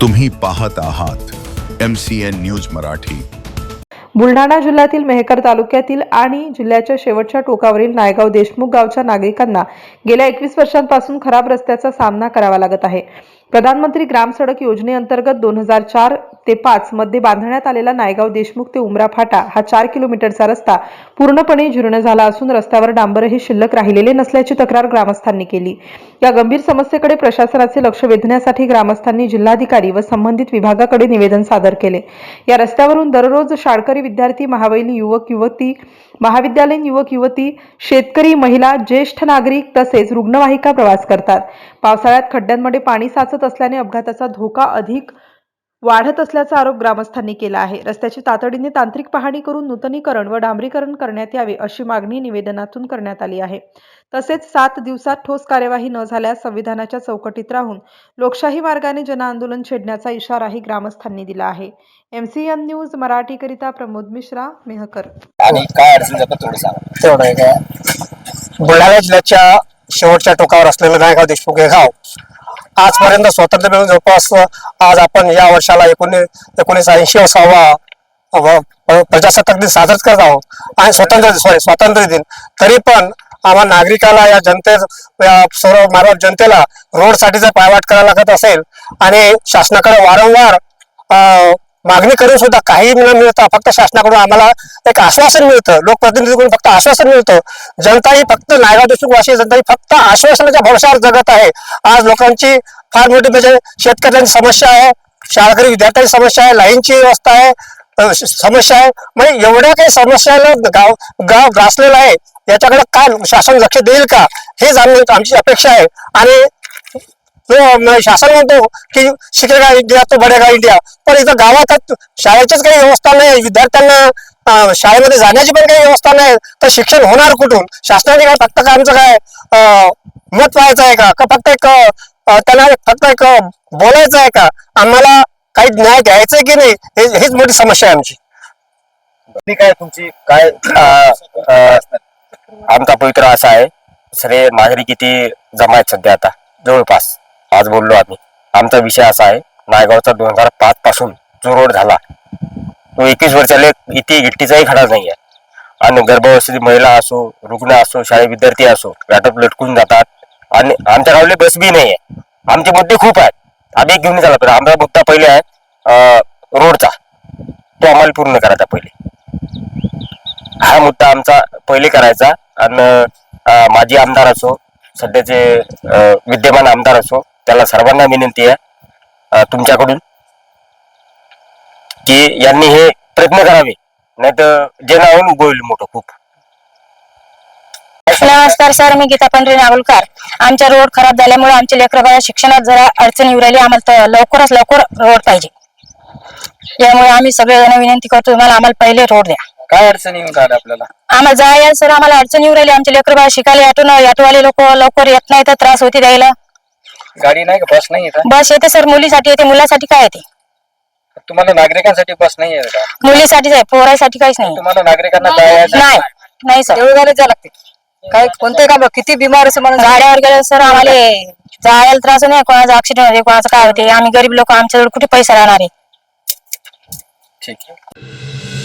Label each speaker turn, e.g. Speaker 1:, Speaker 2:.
Speaker 1: तुम्ही पाहत आहात MCN न्यूज मराठी।
Speaker 2: बुलढाणा जिल्ह्यातील मेहकर तालुक्यातील आणि जिल्ह्याच्या शेवटच्या टोकावरील नायगाव देशमुख गावच्या नागरिकांना गेल्या 21 वर्षांपासून खराब रस्त्याचा सामना करावा लागत आहे। प्रधानमंत्री ग्राम सडक योजनेअंतर्गत 2004 ते 5 मध्ये बांधण्यात आलेला नायगाव देशमुख ते उमरा फाटा हा 4 किलोमीटरचा रस्ता पूर्णपणे जीर्ण झाला असून रस्त्यावर डांबरही शिल्लक राहिलेले नसल्याची तक्रार ग्रामस्थांनी केली। या गंभीर समस्येकडे प्रशासनाचे लक्ष वेधण्यासाठी ग्रामस्थांनी जिल्हाधिकारी व संबंधित विभागाकडे निवेदन सादर केले। या रस्त्यावरून दररोज शाळकरी विद्यार्थी, महावैली युवक युवती, महाविद्यालयीन युवक युवती, शेतकरी, महिला, ज्येष्ठ नागरिक तसेच रुग्णवाहिका प्रवास करतात। पावसाळ्यात खड्ड्यांमध्ये पाणी साचत असल्याने अपघाताचा धोका अधिक वाढत असल्याचा आरोप ग्रामस्थांनी केला आहे। रस्त्याची तातडीने तांत्रिक पाहणी करून नूतनीकरण व डांबरीकरण करण्यात यावे अशी मागणी निवेदनातून करण्यात आली आहे। तसेच 7 दिवसात ठोस कार्यवाही न झाल्यास संविधानाच्या चौकटीत राहून लोकशाही मार्गाने जनआंदोलन छेडण्याचा इशाराही ग्रामस्थांनी दिला आहे। MCN न्यूज मराठी करिता प्रमोद मिश्रा, मेहकर।
Speaker 3: आणि काय अडचण जातं थोडं सांगा। तेवढं आहे काय, बुलढाणा जिल्ह्याच्या शेवटच्या टोकावर असलेलं नायगाव देशमुख हे गाव आजपर्यंत स्वातंत्र्य मिळून जवळपास आज आपण या वर्षाला 1980 प्रजासत्ताक दिन साजरा करत आहोत आणि स्वातंत्र्य दिन। तरी पण आम्हा नागरिकाला या सर्व मानव जनतेला रोडसाठीचा पायवाट करावा लागत असेल आणि शासनाकडे वारंवार मागणी करून सुद्धा काही न मिळता फक्त शासनाकडून आम्हाला एक आश्वासन मिळतं, लोकप्रतिनिधीकडून फक्त आश्वासन मिळतं। जनता ही फक्त नायगाव देशमुख वासी जनता ही फक्त आश्वासनाच्या भरवशावर जगत आहे। आज लोकांची फार मोठी म्हणजे शेतकऱ्यांची समस्या आहे, शाळकरी विद्यार्थ्यांची समस्या आहे, लाईनची व्यवस्था आहे, समस्या आहे। म्हणजे एवढ्या काही समस्याला गाव ग्रासलेला आहे, याच्याकडे काय शासन लक्ष देईल का हे जाणून आमची अपेक्षा आहे। आणि शासन म्हणतो की शिकेगा इंडिया तो बढेगा इंडिया, पण इथं गावात शाळेचीच काही व्यवस्था नाही, विद्यार्थ्यांना शाळेमध्ये जाण्याची पण काही व्यवस्था नाही, तर शिक्षण होणार कुठून? शासनाने काय फक्त काय आमचं काय मत पाहायचं आहे का फक्त एक त्यांना फक्त एक बोलायचं आहे का? आम्हाला काही न्याय द्यायचा की नाही हीच मोठी समस्या आहे आमची।
Speaker 4: काय तुमची काय
Speaker 3: आमचा पवित्र असा आहे, सगळे नागरिक किती जमा आहेत सध्या आता जवळपास। आज बोललो आम्ही, आमचा विषय असा आहे, नायगावचा 2005 पासून जो रोड झाला तो 21 वर्षाला इथे गिट्टीचाही खडा नाही आहे आणि गर्भावस्थेची महिला असो, रुग्ण असो, शाळेत विद्यार्थी असो वाटप लटकून जातात आणि आमच्या गावले बस बी नाही आहे। आमचे मुद्दे खूप आहेत, आम्ही घेऊन झाला पण आमचा मुद्दा पहिले आहे रोडचा, तो आम्हाला पूर्ण करायचा पहिले। हा मुद्दा आमचा पहिले करायचा आणि माजी आमदार असो, सध्याचे विद्यमान आमदार असो, त्याला सर्वांना विनंती आहे तुमच्याकडून की यांनी हे प्रयत्न करावे, नाही तर जे नाव उगवेल मोठं खूप।
Speaker 5: नमस्कार सर, मी गीता पंढरी नागोलकर। आमचा रोड खराब झाल्यामुळे आमच्या लेकराबाळा शिक्षणात जरा अडचण येऊ राहिली, आम्हाला लवकरात लवकर रोड पाहिजे। यामुळे आम्ही सगळेजण विनंती करतो तुम्हाला, आम्हाला पहिले रोड द्या।
Speaker 4: काय अडचणी येऊन राहिल्या आपल्याला?
Speaker 5: आम्हाला जायला सर आम्हाला अडचण येऊ राहिली, आमचे लेकराबाळा शिकायला ऑटोवाले लोक लवकर येत नाही तर त्रास होती द्यायला।
Speaker 4: गाडी नाही का, बस नाही येत?
Speaker 5: बस येते सर, मुलीसाठी येते, मुलासाठी काय येते?
Speaker 4: तुम्हाला नागरिकांसाठी बस नाही आहे का?
Speaker 5: मुलीसाठीच आहे, पोरासाठी काहीच नाही।
Speaker 4: तुम्हाला नागरिकांना जायचं
Speaker 5: नाही नाही सर,
Speaker 6: देऊळगावला जावं लागते। काय कोणते काम किती बिमार असं म्हणून
Speaker 5: गाड्यावर गेलं सर आम्हाला जायला त्रास नाही, कोणाचा ऍक्सिडेंट होते, कोणाचं काय होते, आम्ही गरीब लोक, आमच्याकडे कुठे पैसा राहणार आहे?
Speaker 4: ठीक आहे।